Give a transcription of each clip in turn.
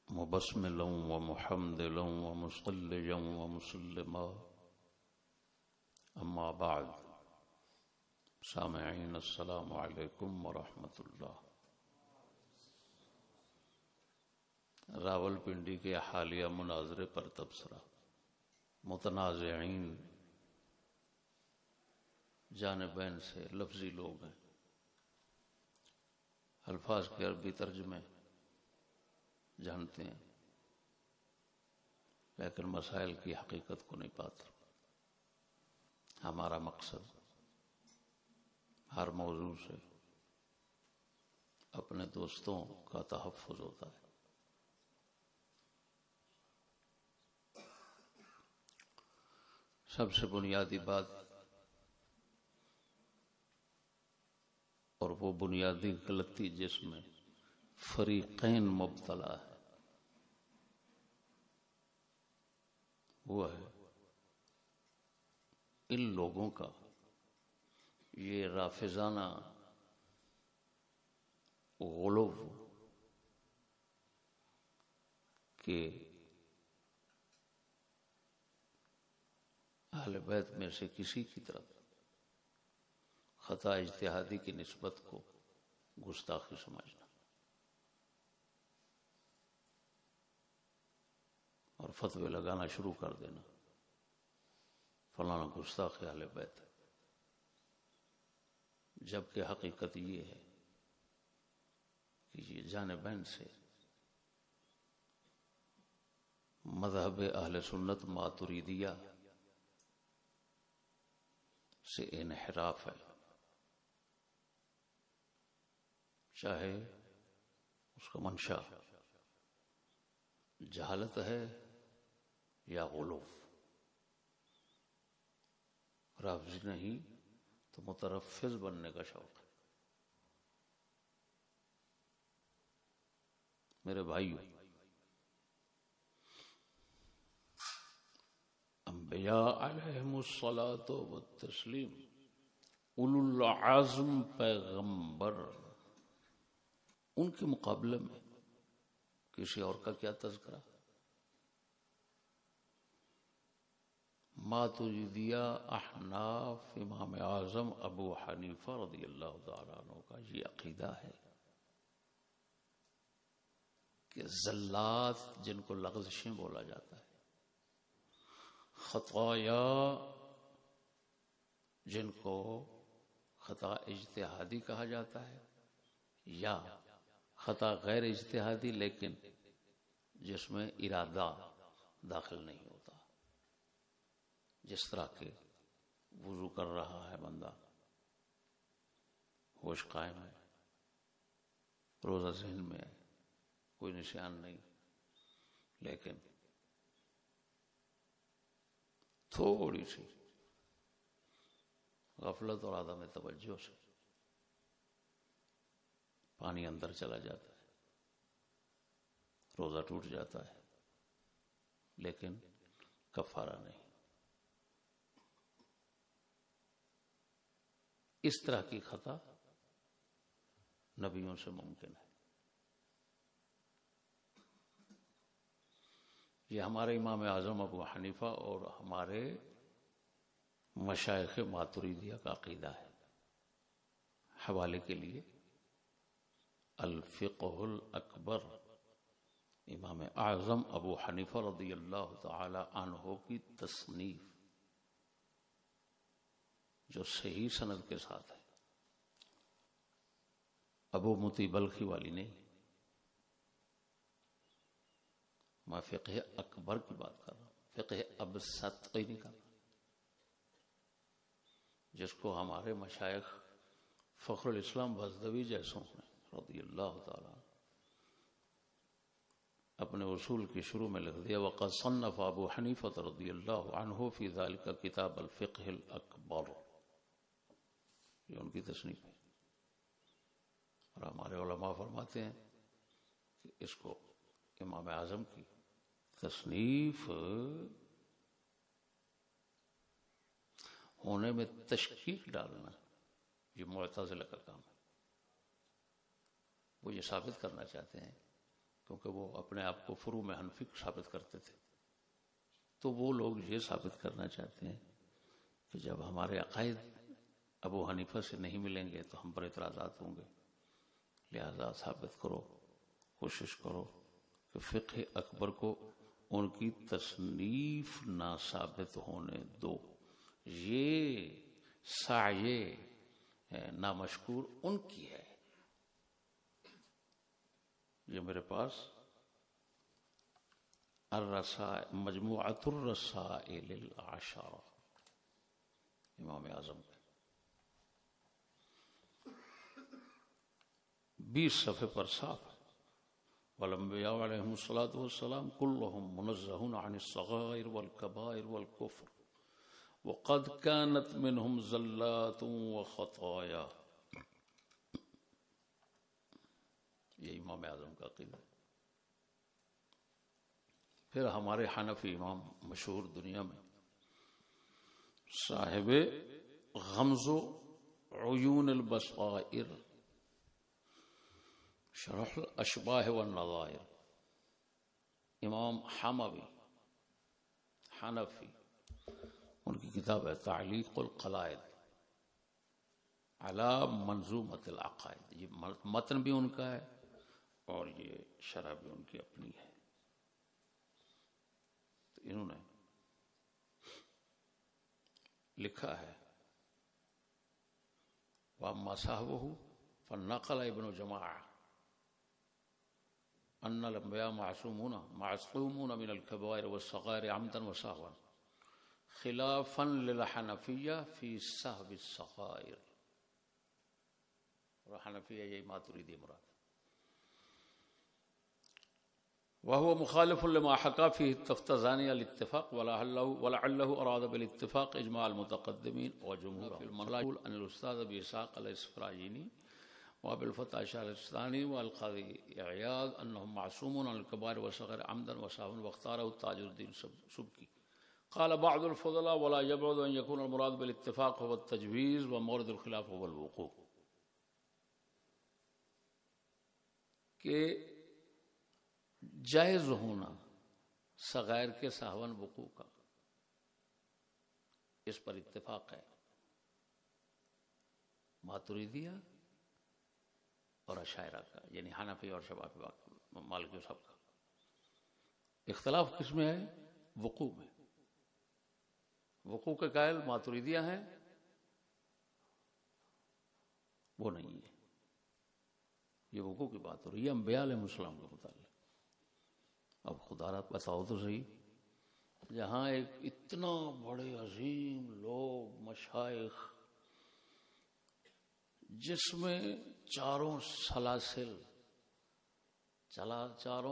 مبسملا ومحمدلا ومصليا ومسلما اما بعد سامعین السلام علیکم ورحمۃ اللہ۔ راولپنڈی کے حالیہ مناظرے پر تبصرہ۔ متنازعین جانبین سے لفظی لوگ ہیں، الفاظ کے عربی ترجمے جانتے ہیں لیکن مسائل کی حقیقت کو نہیں پاتے۔ ہمارا مقصد ہر موضوع سے اپنے دوستوں کا تحفظ ہوتا ہے۔ سب سے بنیادی بات اور وہ بنیادی غلطی جس میں فریقین مبتلا ہے وہ ہے ان لوگوں کا یہ رافضانہ غلو کہ اہل بیت میں سے کسی کی طرف خطا اجتہادی کی نسبت کو گستاخی سمجھنا اور فتوے لگانا شروع کر دینا، فلانا گستاخ اہل بیت ہے، جبکہ حقیقت یہ ہے کہ یہ جانبین سے مذہب اہل سنت ماتریدیہ سے انحراف ہے، چاہے اس کا منشا جہالت ہے یا غلو۔ رافضی نہیں تو مترفض بننے کا شوق ہے۔ میرے بھائیو، انبیاء علیہم الصلاۃ والتسلیم، اولو العزم پیغمبر، ان کے مقابلے میں کسی اور کا کیا تذکرہ؟ ماتریدیہ احناف امام اعظم ابو حنیفہ رضی اللہ تعالیٰ عنہ کا یہ عقیدہ ہے کہ زلات جن کو لغزشیں بولا جاتا ہے، خطایا جن کو خطا اجتہادی کہا جاتا ہے، یا خطا غیر اجتہادی لیکن جس میں ارادہ داخل نہیں ہوتا، جس طرح کے وضو کر رہا ہے بندہ، ہوش قائم ہے، روزہ ذہن میں ہے، کوئی نشان نہیں، لیکن تھوڑی سی غفلت اور عدم توجہ سے پانی اندر چلا جاتا ہے، روزہ ٹوٹ جاتا ہے، لیکن کفارہ نہیں۔ اس طرح کی خطا نبیوں سے ممکن ہے۔ یہ ہمارے امام اعظم ابو حنیفہ اور ہمارے مشائخ ماتریدیہ کا عقیدہ ہے۔ حوالے کے لیے الفقہ الاکبر امام اعظم ابو حنیفہ رضی اللہ تعالی عنہ کی تصنیف جو صحیح سند کے ساتھ ہے، ابو متی بلخی والی نہیں، میں فقہ اکبر کی بات کر رہا ہوں، فقہ ابسط کی نہیں کر رہا، جس کو ہمارے مشائخ فخر الاسلام بزدوی جیسوں نے رضی اللہ تعالی اپنے اصول کی شروع میں لکھ دیا، وقد صنف ابو حنیفہ رضی اللہ عنہ فی ذلک کتاب الفقہ الاکبر، یہ ان کی تصنیف ہے، اور ہمارے علماء فرماتے ہیں کہ اس کو امام اعظم کی تصنیف ہونے میں تشکیک ڈالنا یہ معتزلہ کا کام ہے۔ وہ یہ ثابت کرنا چاہتے ہیں کیونکہ وہ اپنے آپ کو فروع میں حنفی ثابت کرتے تھے. تو وہ لوگ یہ ثابت کرنا چاہتے ہیں کہ جب ہمارے عقائد ابو حنیفہ سے نہیں ملیں گے تو ہم پر اعتراضات ہوں گے، لہذا ثابت کرو، کوشش کرو کہ فقہ اکبر کو ان کی تصنیف نہ ثابت ہونے دو. یہ سعی نامشکور ان کی ہے. یہ میرے پاس مجموعۃ الرسائل العشرہ امام اعظم کے 20 صفحے پر صاف ہے. والانبیاء علیہم الصلاۃ والسلام کلہم منزہون عن الصغائر والکبائر والکفر وقد كانت منهم زلات وخطایا. یہ امام اعظم کا عقیدہ. پھر ہمارے حنفی امام مشہور دنیا میں صاحب غمز عیون البصائر شرح الاشباہ والنظائر، امام حموی حنفی، ان کی کتاب ہے تعلیق القلائد علی منظومۃ العقائد. یہ متن بھی ان کا ہے اور یہ شرح بھی ان کی اپنی ہے. تو انہوں نے لکھا ہے وَأَمَّا صَحْبُهُ فَالنَّقَلَ ابن جماعہ أن الأنبياء معصومون من الكبائر والصغائر عمدا وسهوا خلافا للحنفية في سهو الصغائر. اور حنفیہ یہ ماتریدی مراد. وهو مخالف لما حكى فيه التفتزاني الاتفاق ولعله أراد بالاتفاق إجماع المتقدمين وجمهور المنقول أن الأستاذ أبي إسحاق الإسفرايني وأبي الفتح الشارستاني والقاضي عياض أنهم معصومون عن الكبائر والصغائر عمدا وسهوا واختاره تاج الدين سبكي. قال بعض الفضلاء ولا يبعد أن يكون المراد بالاتفاق هو التجويز ومورد الخلاف هو الوقوع. کہ جائز ہونا صغائر کے سہون وقوع کا اس پر اتفاق ہے ماتریدیہ اور اشاعرہ کا، یعنی حنفی اور شباب مالکی سب کا. اختلاف کس میں ہے؟ وقوع میں. وقوع کے قائل ماتریدیہ ہیں، وہ نہیں ہے. یہ وقوع کی بات ہو رہی ہے انبیاء علیہ السلام کے متعلق. اب خدا را بتاؤ تو صحیح، جہاں ایک اتنا بڑے عظیم لوگ مشائخ جس میں چاروں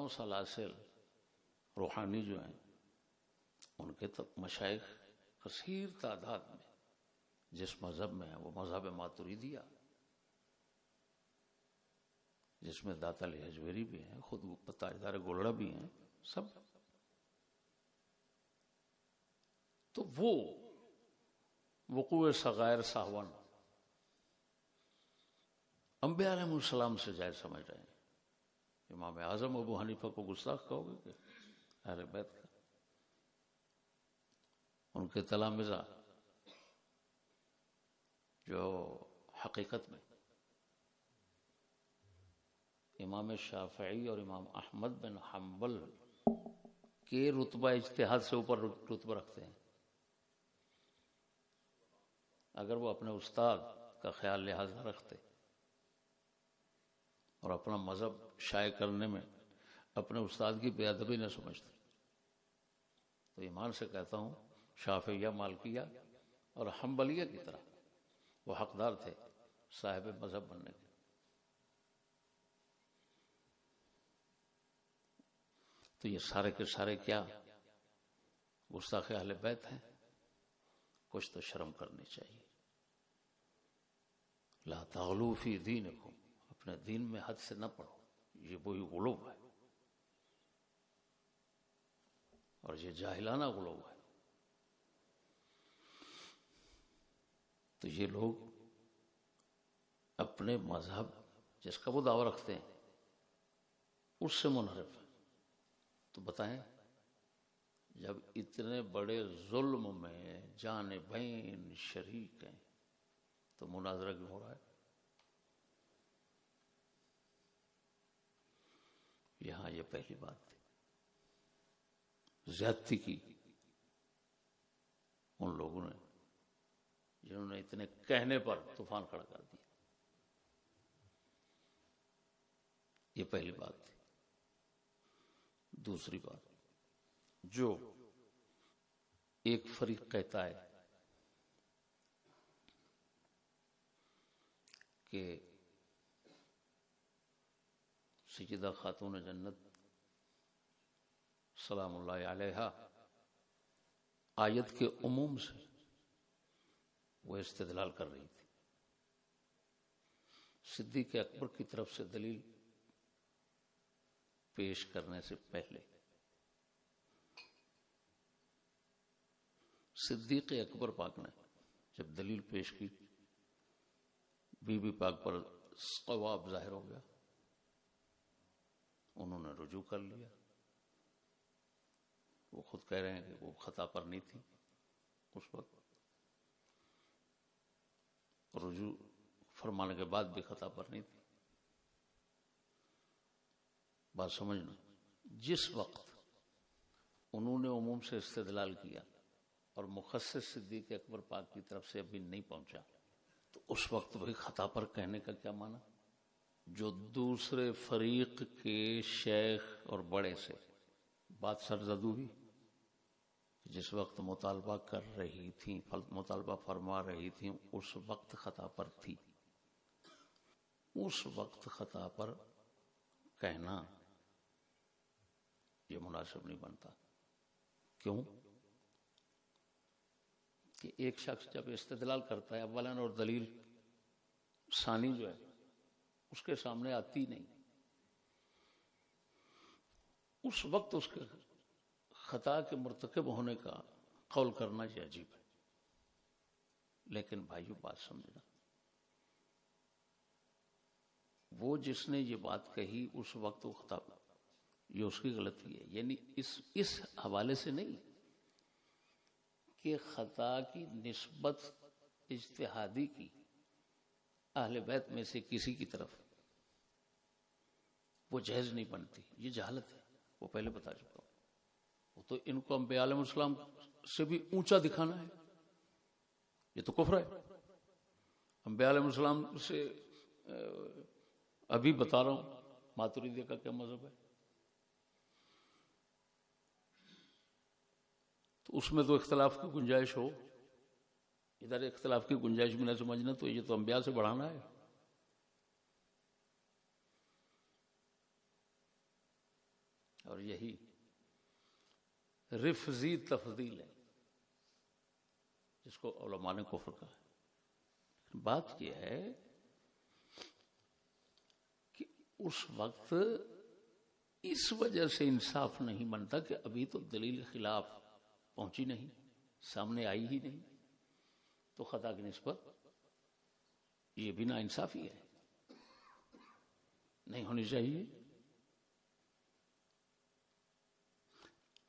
سلاسل روحانی جو ہیں ان کے مشائخ کثیر تعداد میں جس مذہب میں ہیں وہ مذہب ماتریدیہ، جس میں داتا علی حجویری بھی ہیں، خود تاجدار گولڑا بھی ہیں، سب. تو وہ وقوع صغائر سہون انبیاء علیہ السلام سے جائز سمجھ رہے ہیں. امام اعظم ابو حنیفہ کو گستاخ کہو گے کہ اہل بیت کا؟ ان کے تلامذہ جو حقیقت میں امام شافعی اور امام احمد بن حنبل کے رتبہ اجتہاد سے اوپر رتبہ رکھتے ہیں، اگر وہ اپنے استاد کا خیال لحاظ نہ رکھتے اور اپنا مذہب شائع کرنے میں اپنے استاد کی بے ادبی نہ سمجھتے، تو ایمان سے کہتا ہوں شافعیہ، مالکیہ اور حنبلیہ کی طرح وہ حقدار تھے صاحب مذہب بننے کے. تو یہ سارے کے سارے کیا گستاخ اہل بیت ہیں؟ کچھ تو شرم کرنی چاہیے. لا تغلو فی دینکم، اپنے دین میں حد سے نہ پڑھو، یہ وہی غلو ہے اور یہ جاہلانہ غلو ہے. تو یہ لوگ اپنے مذہب جس کا وہ دعویٰ رکھتے ہیں اس سے منحرف ہے. تو بتائیں جب اتنے بڑے ظلم میں جانبین شریک ہیں تو مناظرہ کیوں ہو رہا ہے؟ یہاں یہ پہلی بات تھی. زیادتی کی ان لوگوں نے جنہوں نے اتنے کہنے پر طوفان کھڑا کر دیا. یہ پہلی بات تھی. دوسری بات، جو ایک فریق کہتا ہے کہ سیدہ خاتون جنت سلام اللہ علیہا آیت کے عموم سے وہ استدلال کر رہی تھی. صدیق اکبر کی طرف سے دلیل پیش کرنے سے پہلے صدیق اکبر پاک نے جب دلیل پیش کی، بی بی پاک پر ثواب ظاہر ہو گیا، انہوں نے رجوع کر لیا. وہ خود کہہ رہے ہیں کہ وہ خطا پر نہیں تھی اس وقت، رجوع فرمانے کے بعد بھی خطا پر نہیں تھی. بات سمجھنا، جس وقت انہوں نے عموم سے استدلال کیا اور مخصص صدیق اکبر پاک کی طرف سے ابھی نہیں پہنچا، تو اس وقت وہی خطا پر کہنے کا کیا معنی؟ جو دوسرے فریق کے شیخ اور بڑے سے بات سرزد ہوئی، جس وقت مطالبہ کر رہی تھیں، مطالبہ فرما رہی تھیں، اس وقت خطا پر تھی. اس وقت خطا پر کہنا یہ مناسب نہیں بنتا. کیوں کہ ایک شخص جب استدلال کرتا ہے اولاً، اور دلیل ثانی جو ہے اس کے سامنے آتی نہیں، اس وقت اس کے خطا کے مرتکب ہونے کا قول کرنا یہ عجیب ہے. لیکن بھائیو بات سمجھنا، وہ جس نے یہ بات کہی اس وقت وہ خطا، یہ اس کی غلطی ہے. یعنی اس حوالے سے نہیں کہ خطا کی نسبت اجتہادی کی اہل بیت میں سے کسی کی طرف وہ جائز نہیں بنتی، یہ جہالت ہے. وہ پہلے بتا چکا ہوں. وہ تو ان کو انبیاء علیہ السلام سے بھی اونچا دکھانا ہے، یہ تو کفر ہے. انبیاء علیہ السلام سے ابھی بتا رہا ہوں ماتریدیہ کا کیا مذہب ہے، تو اس میں تو اختلاف کی گنجائش ہو. ادھر اختلاف کی گنجائش بھی نہ سمجھنا تو یہ تو انبیاء سے بڑھانا ہے. اور یہی رفضی تفضیل ہے جس کو علماء نے کفر کہا ہے. بات یہ ہے کہ اس وقت اس وجہ سے انصاف نہیں بنتا کہ ابھی تو دلیل خلاف پہنچی نہیں، سامنے آئی ہی نہیں، تو خطا کی نسبت یہ بھی نا انصافی ہے، نہیں ہونی چاہیے.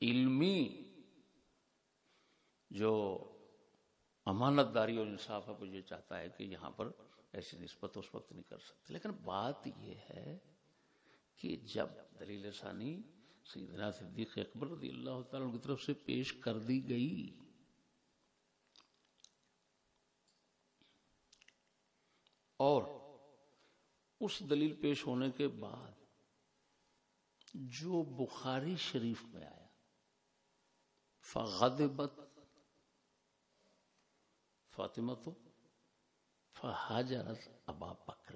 علمی جو امانت داری اور انصاف ہے وہ یہ چاہتا ہے کہ یہاں پر ایسی نسبت اس وقت نہیں کر سکتے. لیکن بات یہ ہے کہ جب دلیل ثانی سیدنا صدیق اکبر رضی اللہ تعالیٰ کی طرف سے پیش کر دی گئی، اور اس دلیل پیش ہونے کے بعد جو بخاری شریف میں آیا فغضبت فاطمہ فہاجرت ابا بکر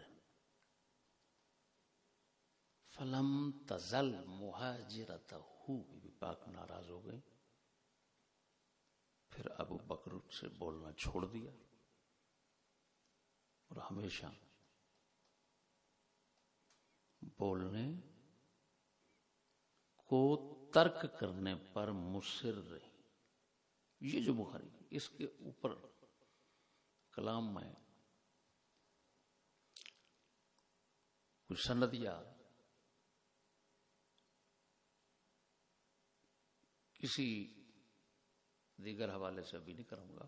فلم تزل مہاجرتہ، بی بی پاک ناراض ہو گئی، پھر ابو بکر سے بولنا چھوڑ دیا اور ہمیشہ بولنے کو ترک کرنے پر مصر رہی. یہ جو بخاری، اس کے اوپر کلام میں کوئی سند یا کسی دیگر حوالے سے ابھی نہیں کروں گا،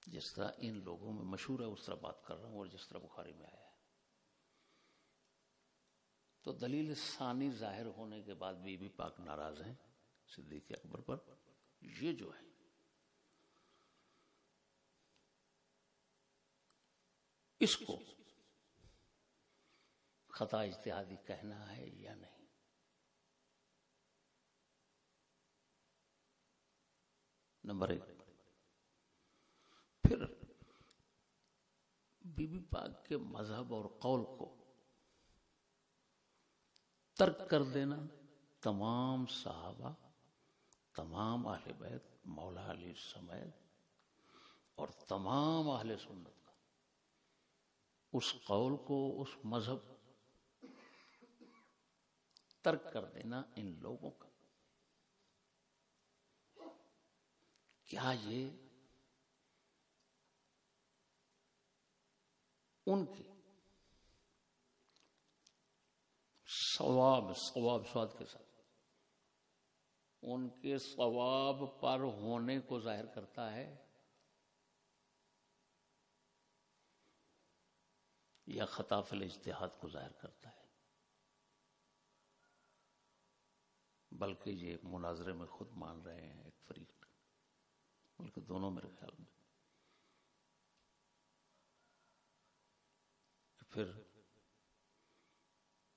جس طرح ان لوگوں میں مشہور ہے اس طرح بات کر رہا ہوں، اور جس طرح بخاری میں آیا ہے۔ تو دلیل ثانی ظاہر ہونے کے بعد بی بی پاک ناراض ہیں صدیق اکبر پر۔ یہ جو ہے اس کو خطا اجتہادی کہنا ہے یا نہیں؟ نمبر 1۔ پھر بی بی پاک کے مذہب اور قول کو ترک کر دینا تمام صحابہ، تمام اہل بیت، مولا علی سمیت اور تمام اہل سنت کا، اس قول کو، اس مذہب ترک کر دینا ان لوگوں کا، کیا یہ ان کی ثواب سواد کے ساتھ ان کے ثواب پر ہونے کو ظاہر کرتا ہے یا خطا فی الاجتہاد کو ظاہر کرتا ہے؟ بلکہ یہ مناظرے میں خود مان رہے ہیں ایک فریق، بلکہ دونوں میرے خیال میں، کہ پھر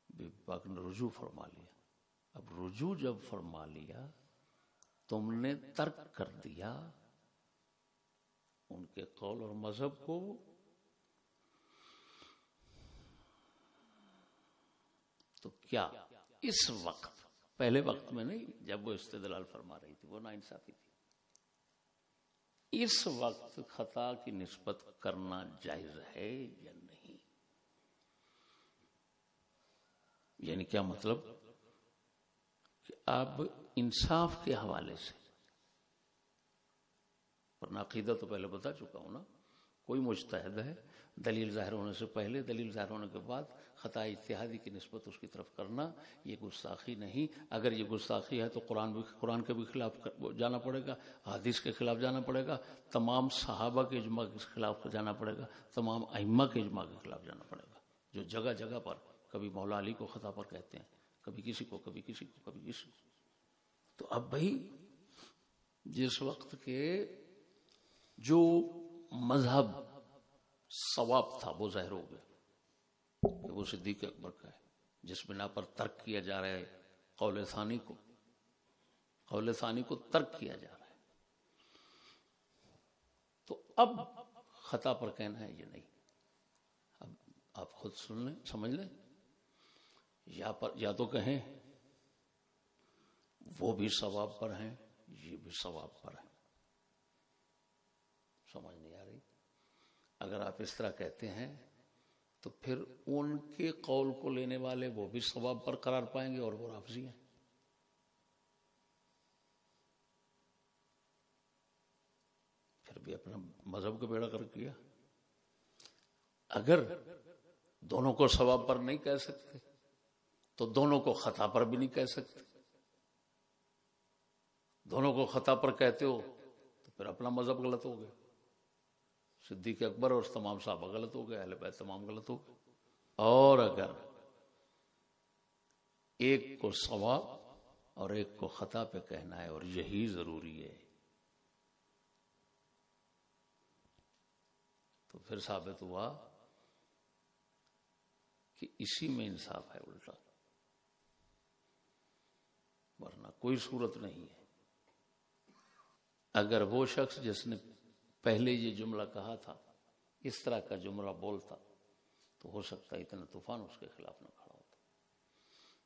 بی بی پاک نے رجوع فرما لیا۔ اب رجوع جب فرما لیا، تم نے ترک کر دیا ان کے قول اور مذہب کو، تو کیا اس وقت، پہلے وقت میں نہیں جب وہ استدلال فرما رہی تھی، وہ ناانصافی تھی، اس وقت خطا کی نسبت کرنا جائز ہے یا نہیں؟ یعنی کیا مطلب کہ اب انصاف کے حوالے سے، ورنہ عقیدہ تو پہلے بتا چکا ہوں نا، کوئی مجتہد ہے دلیل ظاہر ہونے سے پہلے، دلیل ظاہر ہونے کے بعد خطا اجتہادی کی نسبت اس کی طرف کرنا یہ گستاخی نہیں۔ اگر یہ گستاخی ہے تو قرآن کے بھی خلاف جانا پڑے گا، حدیث کے خلاف جانا پڑے گا، تمام صحابہ کے اجماع کے خلاف جانا پڑے گا، تمام ائمہ کے اجماع کے خلاف جانا پڑے گا، جو جگہ جگہ پر کبھی مولا علی کو خطا پر کہتے ہیں، کبھی کسی کو، کبھی کسی کو، کبھی کسی کو۔ تو اب بھائی جس وقت کے جو مذہب صواب تھا وہ ظاہر ہو گیا کہ وہ صدیق اکبر کا ہے، جس بنا پر ترک کیا جا رہا ہے قول ثانی کو ترک کیا جا رہا ہے، تو اب خطا پر کہنا ہے یہ نہیں۔ اب آپ خود سن لیں، سمجھ لیں، یا تو کہیں وہ بھی ثواب پر ہیں، یہ بھی ثواب پر ہیں۔ سمجھ نہیں آ رہی؟ اگر آپ اس طرح کہتے ہیں تو پھر ان کے قول کو لینے والے وہ بھی ثواب پر قرار پائیں گے اور وہ رافضی ہیں۔ پھر بھی اپنا مذہب کا بیڑا کر کیا۔ اگر دونوں کو ثواب پر نہیں کہہ سکتے تو دونوں کو خطا پر بھی نہیں کہہ سکتے۔ دونوں کو خطا پر کہتے ہو تو پھر اپنا مذہب غلط ہو گیا، صدیق اکبر اور تمام صحابہ غلط ہو گئے، اہل بیت تمام غلط ہو گئے۔ اور اگر ایک کو صواب اور ایک کو خطا پہ کہنا ہے اور یہی ضروری ہے، تو پھر ثابت ہوا کہ اسی میں انصاف ہے الٹا، ورنہ کوئی صورت نہیں ہے۔ اگر وہ شخص جس نے پہلے یہ جملہ کہا تھا اس طرح کا جملہ بولتا تو ہو سکتا ہے اتنا طوفان اس کے خلاف نہ کھڑا ہوتا،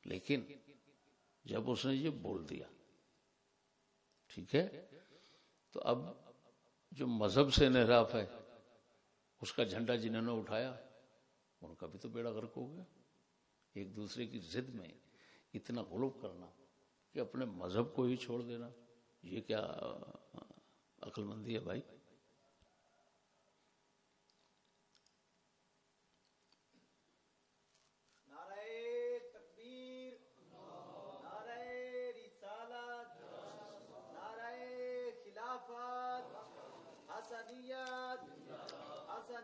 لیکن جب اس نے یہ بول دیا، ٹھیک ہے، تو اب جو مذہب سے انحراف ہے اس کا جھنڈا جنہوں نے اٹھایا ان کا بھی تو بیڑا غرق ہو گیا۔ ایک دوسرے کی ضد میں اتنا غلو کرنا کہ اپنے مذہب کو ہی چھوڑ دینا، یہ کیا عقل مندی ہے بھائی؟ نعرہ تکبیر، نعرہ رسالہ،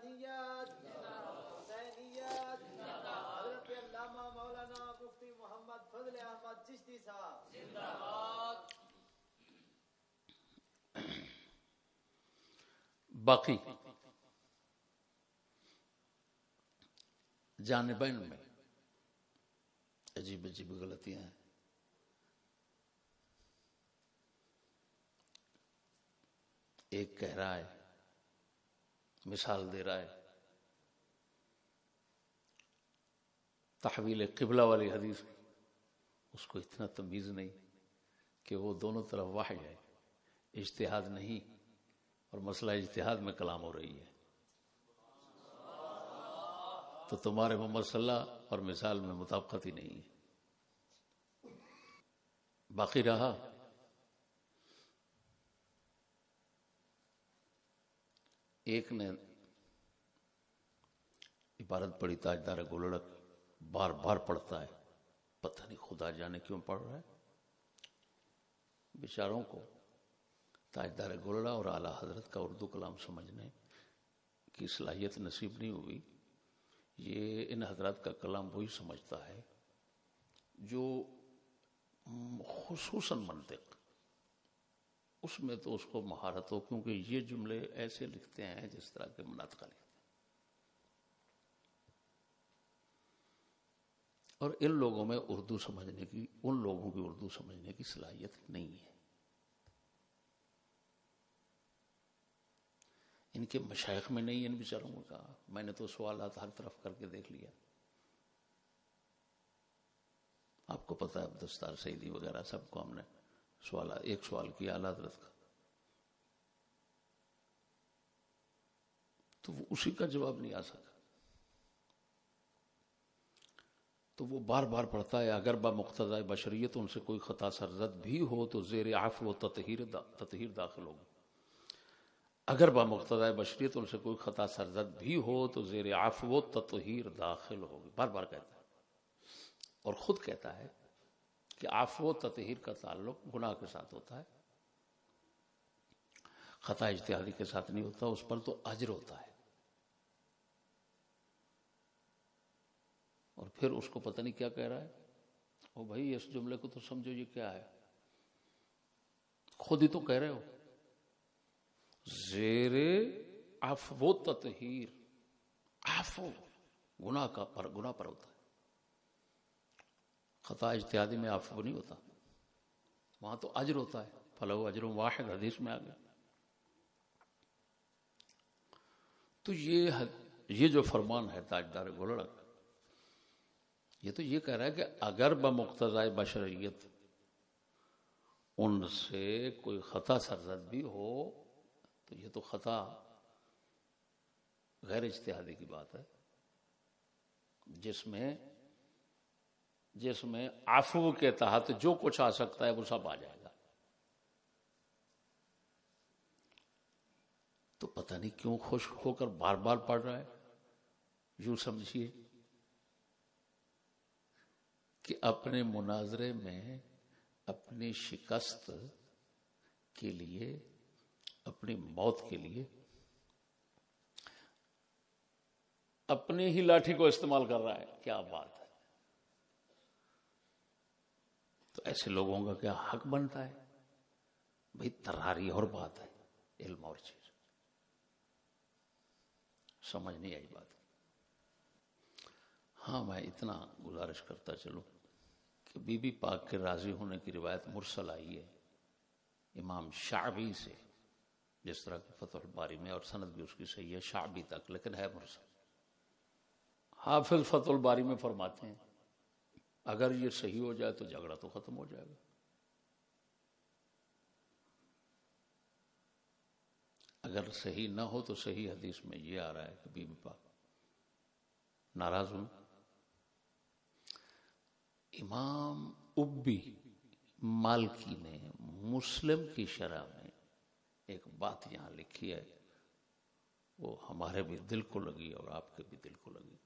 حسینیت حسینیت حضرت علامہ مولانا مفتی محمد فضل احمد چشتی صاحب زندہ باد. باقی جانبین میں عجیب عجیب غلطیاں ہیں. ایک کہہ رہا ہے، مثال دے رہا ہے، تحویل قبلہ والی حدیث، اس کو اتنا تمیز نہیں کہ وہ دونوں طرف واحد ہے، اجتہاد نہیں، اور مسئلہ اجتہاد میں کلام ہو رہی ہے. تو تمہارے وہ مسئلہ اور مثال میں مطابقت ہی نہیں ہے. باقی رہا ایک نے عبارت پڑھی تاجدار گولڑک، بار بار پڑھتا ہے، پتہ نہیں خدا جانے کیوں پڑھ رہا ہے. بیچاروں کو تاجدار گولڑا اور اعلیٰ حضرت کا اردو کلام سمجھنے کی صلاحیت نصیب نہیں ہوئی. یہ ان حضرات کا کلام وہی سمجھتا ہے جو خصوصاً منطق، اس میں تو اس کو مہارت ہو، کیونکہ یہ جملے ایسے لکھتے ہیں جس طرح کے مناطق لکھتے ہیں. اور ان لوگوں میں اردو سمجھنے کی، ان لوگوں کی اردو سمجھنے کی صلاحیت نہیں ہے. ان کے مشائخ میں نہیں. ان بیچاروں کو کہا، میں نے تو سوالات ہر طرف کر کے دیکھ لیا. آپ کو پتہ ہے دستار سیدی وغیرہ سب کو ہم نے سوالات، ایک سوال کیا اعلیٰ حضرت کا تو وہ اسی کا جواب نہیں آ سکا. تو وہ بار بار پڑھتا ہے، اگر با مقتضی بشریت ان سے کوئی خطا سرزد بھی ہو تو زیر عفو و تطہیر داخل ہوگی. اگر با مقتضی بشریت ان سے کوئی خطا سرزد بھی ہو تو زیر عفو و تطہیر داخل ہوگی. بار بار کہتا ہے، اور خود کہتا ہے کہ عفو و تطہیر کا تعلق گناہ کے ساتھ ہوتا ہے، خطا اجتہادی کے ساتھ نہیں ہوتا. اس پر تو اجر ہوتا ہے. اور پھر اس کو پتہ نہیں کیا کہہ رہا ہے. او بھائی اس جملے کو تو سمجھو، یہ کیا ہے؟ خود ہی تو کہہ رہے ہو زیر عفو تطہیر. عفو گناہ پر ہوتا ہے، خطا اجتہادی میں عفو نہیں ہوتا، وہاں تو اجر ہوتا ہے. فلہو اجر واحد حدیث میں آ گیا. تو یہ جو فرمان ہے تاجدار گولڑک، یہ تو یہ کہہ رہا ہے کہ اگر بمقتضی بشریت ان سے کوئی خطا سرزد بھی ہو تو یہ تو خطا غیر اجتہادی کی بات ہے، جس میں عفو کے تحت جو کچھ آ سکتا ہے وہ سب آ جائے گا. تو پتہ نہیں کیوں خوش ہو کر بار بار پڑھ رہا ہے. یوں سمجھیے کہ اپنے مناظرے میں اپنی شکست کے لیے، اپنی موت کے لیے اپنی ہی لاٹھی کو استعمال کر رہا ہے. کیا بات ہے! تو ایسے لوگوں کا کیا حق بنتا ہے؟ بھئی تراری اور بات ہے، علم اور چیز. سمجھ نہیں آئی بات. ہاں میں اتنا گزارش کرتا چلوں کہ بی بی پاک کے راضی ہونے کی روایت مرسل آئی ہے امام شعبی سے، جس طرح کہ فتح الباری میں، اور سند بھی اس کی صحیح ہے شعبی تک، لیکن ہے مرسل. حافظ فتح الباری میں فرماتے ہیں اگر یہ صحیح ہو جائے تو جھگڑا تو ختم ہو جائے گا. اگر صحیح نہ ہو تو صحیح حدیث میں یہ آ رہا ہے کہ بی بی پاک ناراض ہوں. امام ابی مالکی نے مسلم کی شرح میں ایک بات یہاں لکھی ہے، وہ ہمارے بھی دل کو لگی اور آپ کے بھی دل کو لگی.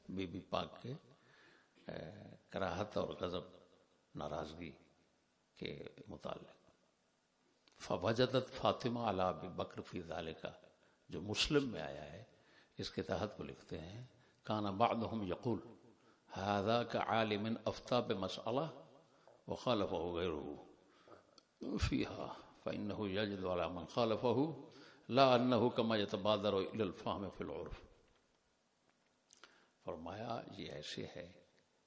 بی بی پاک کے کراہت اور غضب، ناراضگی کے متعلق فوجدت فاطمہ علی ابی بکر فی ذالک، جو مسلم میں آیا ہے اس کے تحت وہ لکھتے ہیں کان بعضهم یقول ھذا کعالم افتى بمسألہ وخالفه غیره فیها فإنه یجد علی من خالفه لا انه كما يتبادر الى الفهم في العرف. فرمایا یہ ایسے ہے،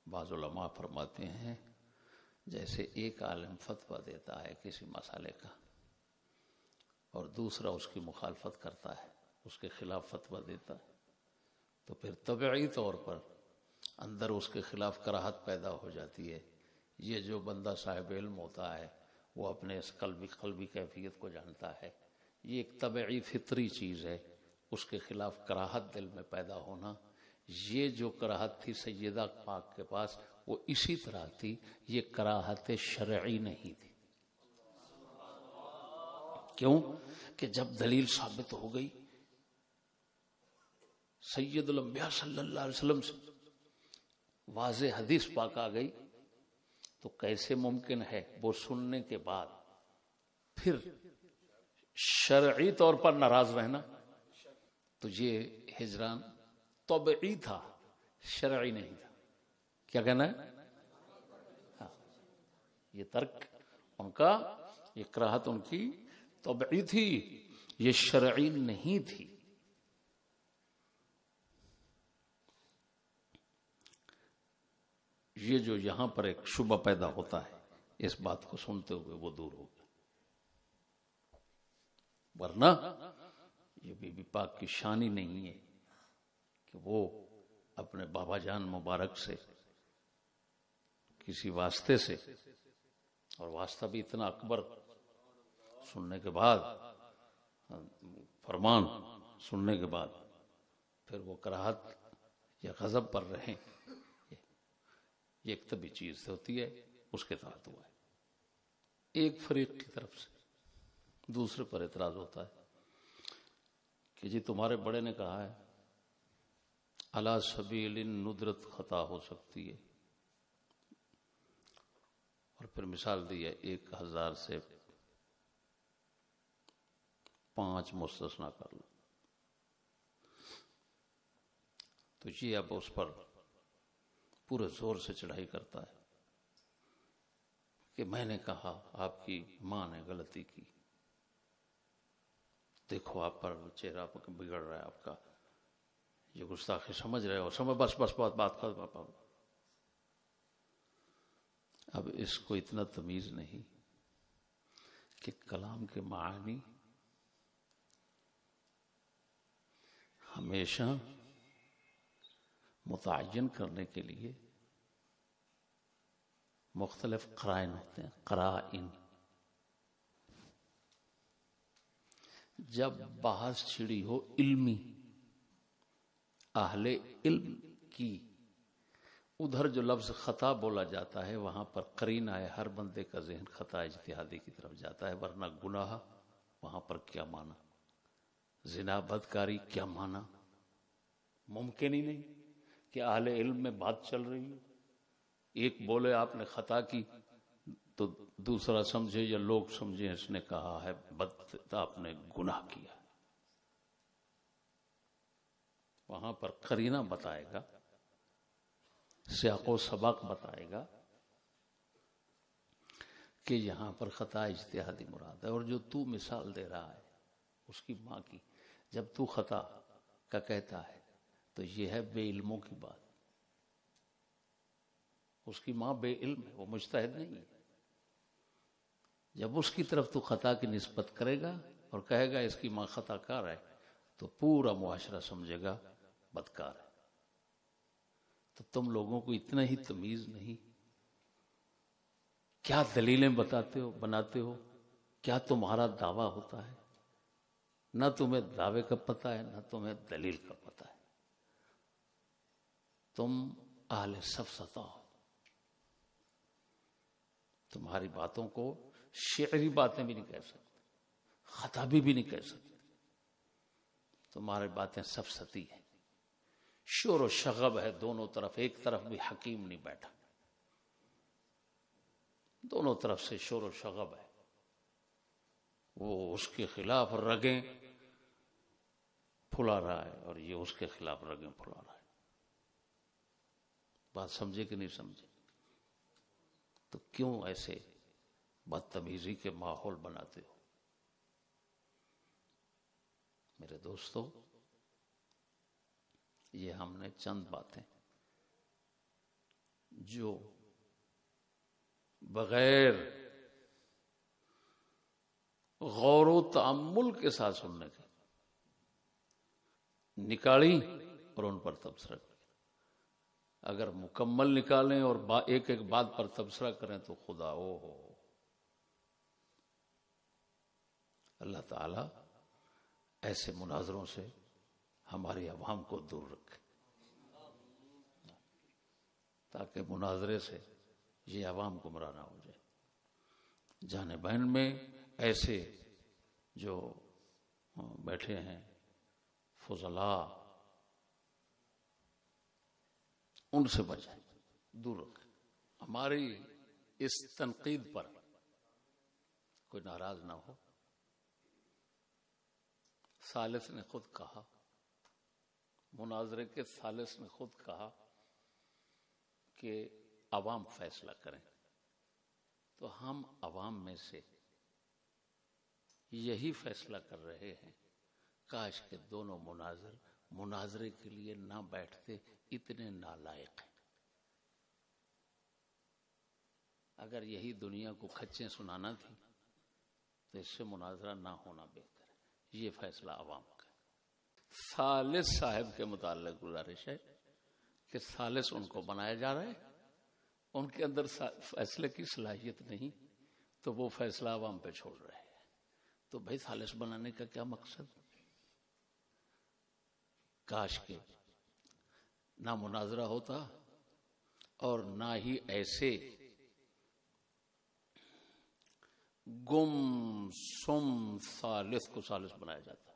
بعض علماء فرماتے ہیں جیسے ایک عالم فتویٰ دیتا ہے کسی مسئلے کا اور دوسرا اس کی مخالفت کرتا ہے، اس کے خلاف فتویٰ دیتا ہے، تو پھر طبعی طور پر اندر اس کے خلاف کراہت پیدا ہو جاتی ہے. یہ جو بندہ صاحب علم ہوتا ہے وہ اپنے اس قلبی کیفیت کو جانتا ہے، یہ ایک طبعی فطری چیز ہے، اس کے خلاف کراہت دل میں پیدا ہونا. یہ جو کراہت تھی سیدہ پاک کے پاس وہ اسی طرح تھی، یہ کراہت شرعی نہیں تھی. کیوں کہ جب دلیل ثابت ہو گئی سید الانبیاء صلی اللہ علیہ وسلم سے واضح حدیث پاک آ گئی تو کیسے ممکن ہے وہ سننے کے بعد پھر شرعی طور پر ناراض رہنا؟ تو یہ ہجران طبعی تھا، شرعی نہیں تھا. کیا کہنا ہے؟ ہاں، یہ ترک ان کا، یہ کراہت ان کی طبعی تھی، یہ شرعی نہیں تھی. یہ جو یہاں پر ایک شبہ پیدا ہوتا ہے اس بات کو سنتے ہوئے وہ دور ہو گیا، ورنہ یہ بی بی پاک کی شان ہی نہیں ہے کہ وہ اپنے بابا جان مبارک سے کسی واسطے سے، اور واسطہ بھی اتنا اکبر، سننے کے بعد فرمان سننے کے بعد پھر وہ کراہت یا غضب پر رہیں، یہ ایک طبی چیز ہوتی ہے، اس کے تحت ہوا ہے. ایک فریق کی طرف سے دوسرے پر اعتراض ہوتا ہے کہ جی تمہارے بڑے نے کہا ہے علی سبیل ندرت خطا ہو سکتی ہے، اور پھر مثال دی ہے 1000 سے 5 مستثنا کر لو. تو یہ اب اس پر پورے زور سے چڑھائی کرتا ہے کہ میں نے کہا آپ کی ماں نے غلطی کی، دیکھو آپ پر چہرہ بگڑ رہا ہے آپ کا، یہ گستاخی سمجھ رہے ہو، سمجھ بس بات کر. اب اس کو اتنا تمیز نہیں کہ کلام کے معانی ہمیشہ متعین کرنے کے لیے مختلف قرائن ہوتے ہیں. قرائن جب بحث چھڑی ہو علمی، اہل علم کی، ادھر جو لفظ خطا بولا جاتا ہے وہاں پر قرینہ ہے، ہر بندے کا ذہن خطا اجتہادی کی طرف جاتا ہے. ورنہ گناہ وہاں پر کیا مانا، زنا بدکاری کیا مانا، ممکن ہی نہیں کہ اہل علم میں بات چل رہی ہے، ایک بولے آپ نے خطا کی تو دوسرا سمجھے یا لوگ سمجھے اس نے کہا ہے آپ نے گناہ کیا. وہاں پر قرینہ بتائے گا، سیاق و سباق بتائے گا کہ یہاں پر خطا اجتہادی مراد ہے. اور جو تو مثال دے رہا ہے اس کی ماں کی، جب تو خطا کا کہتا ہے تو یہ ہے بے علموں کی بات. اس کی ماں بے علم ہے، وہ مجتہد نہیں ہے. جب اس کی طرف تو خطا کی نسبت کرے گا اور کہے گا اس کی ماں خطا کار ہے تو پورا معاشرہ سمجھے گا بدکار ہے. تو تم لوگوں کو اتنا ہی تمیز نہیں، کیا دلیلیں بتاتے ہو، بناتے ہو، کیا تمہارا دعویٰ ہوتا ہے، نہ تمہیں دعوے کا پتہ ہے نہ تمہیں دلیل کا پتہ ہے. تم اہل سفسطہ ہو، تمہاری باتوں کو شعری باتیں بھی نہیں کہہ سکتے، خطابی بھی نہیں کہہ سکتے. تمہاری باتیں سفسطی ہیں، شور و شغب ہے دونوں طرف. ایک طرف بھی حکیم نہیں بیٹھا، دونوں طرف سے شور و شغب ہے. وہ اس کے خلاف رگیں پھلا رہا ہے اور یہ اس کے خلاف رگیں پھلا رہا ہے. بات سمجھے کہ نہیں سمجھے؟ تو کیوں ایسے بدتمیزی کے ماحول بناتے ہو؟ میرے دوستو، یہ ہم نے چند باتیں جو بغیر غور و تأمل کے ساتھ سننے کے نکالی اور ان پر تبصرہ کیا. اگر مکمل نکالیں اور ایک ایک بات پر تبصرہ کریں تو خدا ہو اللہ تعالی ایسے مناظروں سے ہماری عوام کو دور رکھے، تاکہ مناظرے سے یہ عوام گمراہ نہ ہو جائے. جانبین میں ایسے جو بیٹھے ہیں فضلاء، ان سے بچیں، دور رکھیں. ہماری اس تنقید پر کوئی ناراض نہ ہو. ثالث نے خود کہا، مناظرے کے ثالث نے خود کہا کہ عوام فیصلہ کریں. تو ہم عوام میں سے یہی فیصلہ کر رہے ہیں، کاش کہ دونوں مناظرے کے لیے نہ بیٹھتے، اتنے نالائق ہیں. اگر یہی دنیا کو کھچیں سنانا تھی تو اس سے مناظرہ نہ ہونا بہتر ہے. یہ فیصلہ عوام کا. ثالث صاحب کے متعلق گزارش ہے کہ ثالث ان کو بنایا جا رہا ہے، ان کے اندر فیصلے کی صلاحیت نہیں، تو وہ فیصلہ عوام پہ چھوڑ رہے ہیں. تو بھائی ثالث بنانے کا کیا مقصد؟ کاش کے نہ مناظرہ ہوتا اور نہ ہی ایسے گم سم ثالث کو ثالث بنایا جاتا.